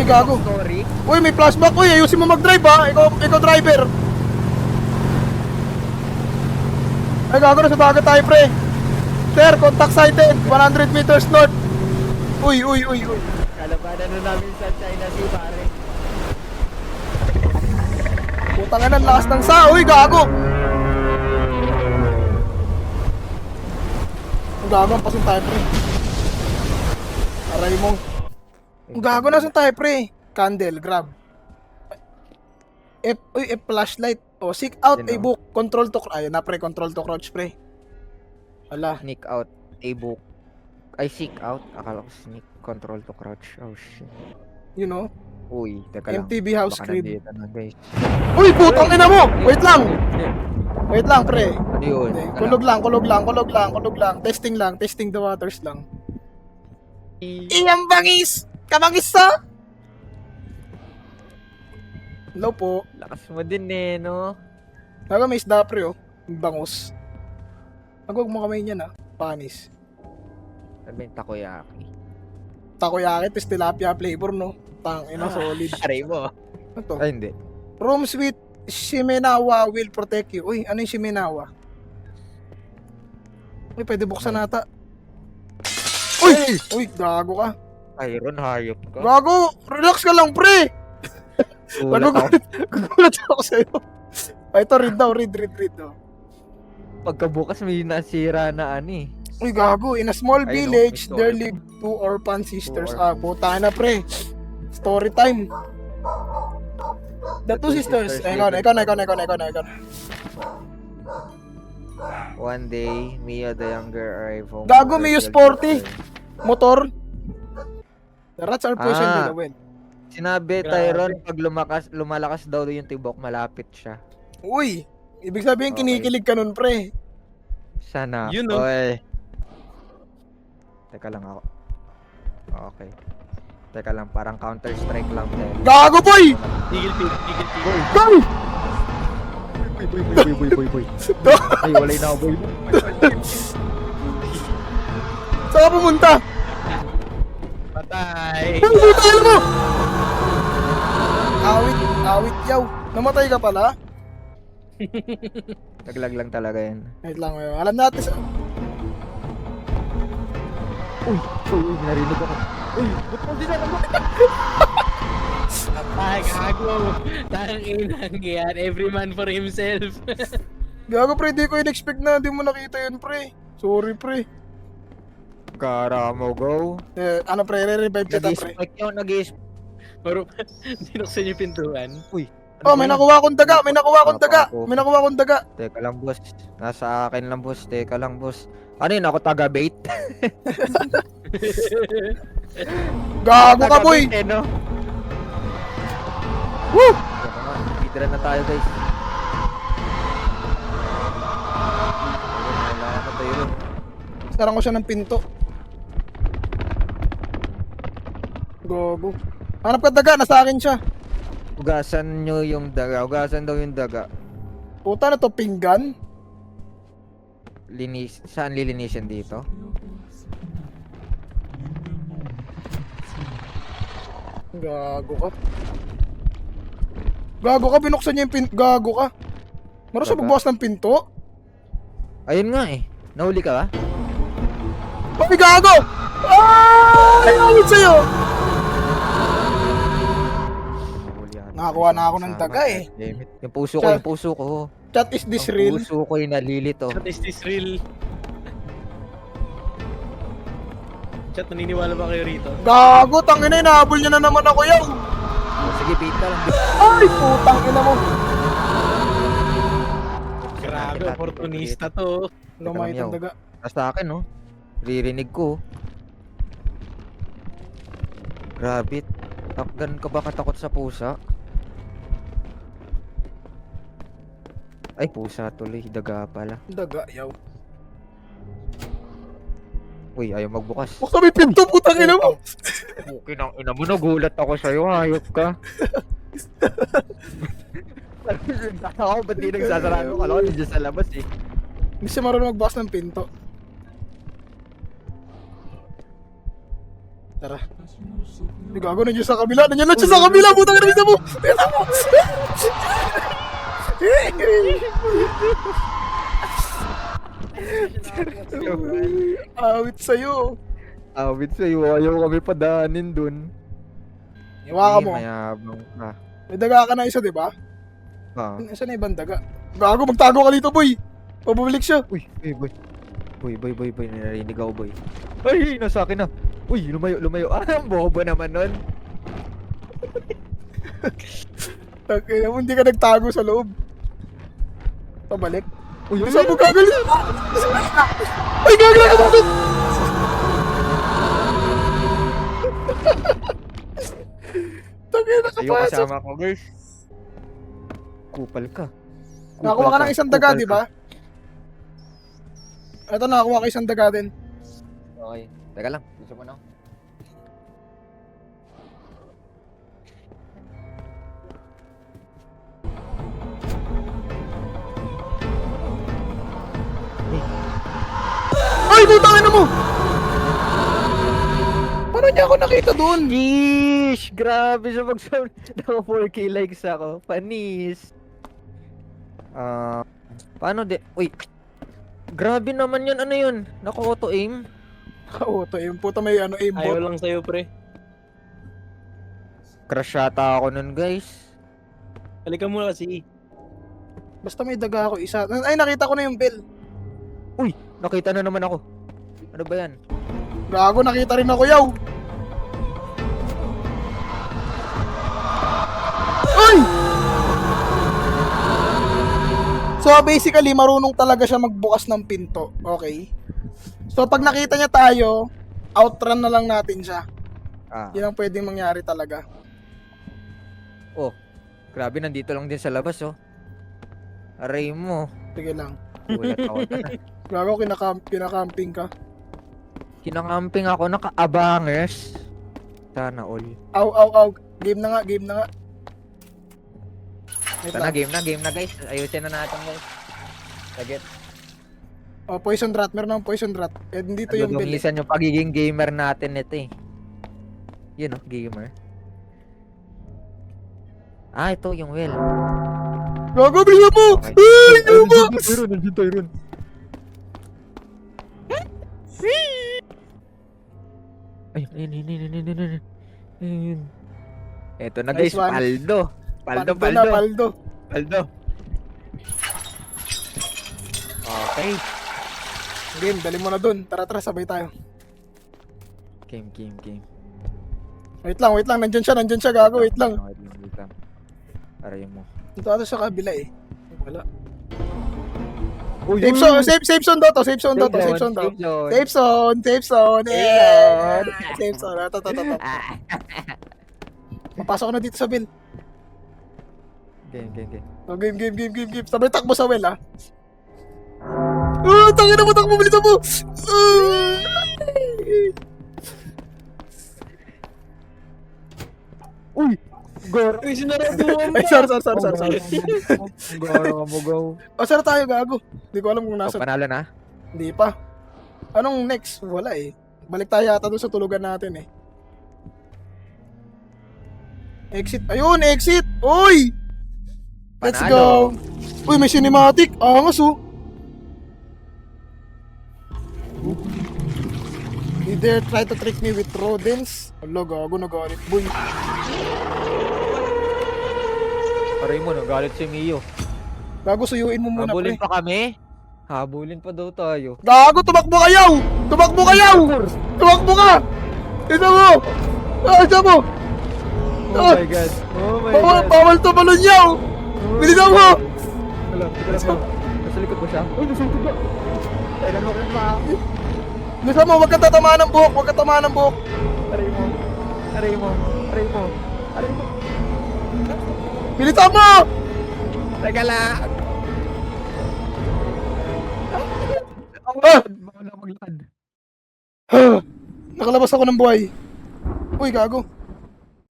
Uy, gago. Story. Uy, may flashback. Uy, ayusin mo mag-drive ha. Ikaw driver. Ay, gago na sa dagat tayo, pre. Sir, contact sighted. 100 meters north. Uy. Kalabanan na namin sa China Sea, pare. Putang ina, lakas ng sa. Uy, gago. Ang gago, pasin tayo, pre. Aray mo. Ang gago na sa tayo, pre. Candle, grab. F flashlight. O, seek out a Sino? book. Control to crouch. Ayun na, pre. Control to crouch, pre. Ala. Sneak out a book. Ay, seek out. Akala ko sneak. Control to crouch. Oh, shit. You know? Uy, teka lang. MTV house Baka crib. nandito na, guys. Uy, putang ina mo! Wait lang! Wait lang, pre. Ano yun? Hindi, kulog lang. Testing the waters lang. Iyang bangis! Kabangis sa! Hello po. Lakas mo din eh, no? Naga may isda, pre, oh. Bangus. Huwag mo kamay niyan, ah. Panis. Ano ba yung takoyaki? Takoyaki, tis tilapia flavor, no? Ina, solid. Aray mo. Ano to? Ay, hindi. Rooms with Shimenawa will protect you. Uy, ano yung Shimenawa? Uy, pwede buksan nata. Uy! Uy, gago ka. Iron, hayop ka. Gago! Relax ka lang, pre! Ulat ako. Gugulat ako sa'yo. Ay, ito, read daw. Pagkabukas may nasira na ano eh. Uy, gago. In a small Ay, no, village, may there story. live two orphan sisters. Two orphans. Puta na, pre. Story time. The two sisters. Ikaw na. One day, Mia the younger arrived home. Gago, from her Mio field sporty. trip. Motor. The rats are poisoned by Ah. the wind. Sinabi, Grabe. Tyron, pag lumalakas daw yung tibok, malapit siya. Uy, ibig sabihin Okay. kinikilig ka nun, pre. Sana. Yun, no? Oy. Teka lang ako. Okay. Teka lang, parang counter-strike lang din. Gago, boy! Tigil pig. Boy! Boy. Ay, walay na ako, boy. Saan ka pumunta? Patay. Ang butal mo! Awit yaw. Namatay ka pala? Naglag lang talaga yan. Wait lang, alam natin sa... Uy, narinig ako. Uy, ba't mo din alam mo? Patay, gago. Tang inang yan. Every man for himself. Gago, pre, di ko in-expect na di mo nakita yun, pre. Sorry, pre. Kara mo, go. Ano, pre, re-revive kita, pre. Nag-spike yun, nag-spike. Pero, dinuksan yung pintuan. Uy. Oh, may nakuha akong daga. May nakuha akong daga. Teka lang, boss. Nasa akin lang, boss. Teka lang, boss. Ano yun? Ako taga-bait? Gago ka, boy. Taga-bait, eh, no? Woo! Speedrun na tayo, guys. Kailangan na tayo rin. Sarang ko siya ng pinto. Gago. Hanap ka daga, nasa akin siya. Ugasan nyo yung daga. Ugasan daw yung daga. Puta na to, pinggan. Saan lilinisin dito? Gago ka. Gago ka, binuksan niya yung pinto. Gago ka. Maro siya Daga? magbukas ng pinto? Ayun nga eh. Nahuli ka ba? Ay, gago! Ay, awit sa'yo! Nakakuha na ako ng daga eh. Damn it. Yung puso ko, yung puso ko. Chat, is this Ang real? puso ko yung nalilito. Chat, is this real? Chat, naniniwala ba kayo rito? Gago, tangina, inahabol niya na naman ako yaw. Oh, sige, bait ka lang. Ay, putang ina mo. Grabe, opportunista to. Lumay yaw. itong daga. Sa akin, no? Ririnig ko. Grabe. Takgan ka ba katakot sa pusa? Ay, pusa tuloy. Daga pala. Daga, yaw. Uy, ayaw magbukas. Buksan mo yung pinto, putang ina mo. Okay nang ina mo, nagulat ako sa'yo. Hayop ka. Ako, ba't di nagsasarado? Kala ko nandiyan sa labas eh. Hindi siya marunong magbukas ng pinto. Tara. Hindi gago, nandiyan sa kabila. Nandiyan lang siya sa kabila. Putang ina, bisa mo. Bisa mo. Awit sa'yo. Awit sa'yo, ayaw kami padaanin dun. Iwaka mo. Mayabang ka. May daga ka na isa, di ba? Saan na ibang daga? Gago, magtago ka dito, boy. Pabubalik siya. Uy, boy. Boy, narinig ako, boy. Ay, nasa akin na. Uy, lumayo. Ah, ang bobo naman nun. Okay, hindi ka nagtago sa loob. Pabalik. Uy, Saan mo gagaling? Ay, gagaling ka bakit? Tagay, Ayaw nakapasok. kasama ko, guys. Kupal ka. Nakakuha ka ng isang daga, di ba? Ito, nakakuha ka isang daga din. Okay. Teka lang, gusto ko na. Ay, putang ina mo! Paano niya ako nakita doon? Yeesh! Grabe siya mag-sound. Naka 4K likes ako. Panis. Paano Uy! Grabe naman yun. Ano yun? Naka-auto aim? Auto aim. Puta, may ano, Ayaw aimbot. lang sa'yo, pre. Crash yata ako nun, guys. Halika muna kasi. Basta may daga ako isa. Ay, nakita ko na yung bell. Uy! Nakita na naman ako. Ano ba yan? Gago, nakita rin ako, yaw. Ay! So, basically, marunong talaga siya magbukas ng pinto. Okay? So, pag nakita niya tayo, outrun na lang natin siya. Yan ang pwedeng mangyari talaga. Oh, grabe, nandito lang din sa labas, oh. Aray mo. Sige lang. Ulat ako na. Gago, kinakamping ka. Kinakamping ako, naka-abangers. Sana all. Aw. Game na nga. Wait Sana, lang. game na, guys. Ayusin na natin, guys. Sagit. Oh, poison drat. Meron ng poison drat. Eh, dito yung bell. Dumisan yung pagiging gamer natin ito, eh. Yun, oh, gamer. Ah, ito, yung well. Gago, bilisan mo! Okay. Ay, ano ba? Nandiyan tayo ron. Ayun. Eto na, guys, Nice one. Paldo. Paldo. Okay. Game, dali mo na dun. Tara, sabay tayo. Game. Wait lang. Nandyan siya, gago. Wait lang. Wait lang. Aray mo. Dito ata sa kabila eh. Wala. Uy, Safe zone daw to. Safe zone. Safe zone. Eh. Safe zone. Ito. Mapasok ko na dito sa bill. Game. So, game. Sabay takbo sa well, ah. Tangina mo, takbo, bilisan mo! Uy! Goro. Ay, sinarabuhan Ay, sorry. Goro mo go. O, saan tayo, gago? Hindi ko alam kung nasa... Panalo na? Hindi pa. Anong next? Wala eh. Balik tayo yata doon sa tulugan natin eh. Exit. Ayun, exit! Uy! Let's Panalo. go! Uy, may cinematic. Angas oh. You dare try to trick me with rodents? Wala, gago, nagalit. Boy. Aray mo, nagalit si Mio. Gago, suyuin mo muna, Habulin pre. pa kami? Habulin pa daw tayo. Gago, tumakbo kayaw! Tumakbo ka! Isa mo! Isa mo! Oh my god. Bawal to balon yaw! Bilisan mo! Let's go. Nasa likod ba siya? Uy, nasa likod ba? Kailan mo kung Bilisan mo, huwag kang tatamaan ng buhok, Aray mo. Bilisan mo! Teka lang. Nakalabas ako ng buhay. Uy, gago.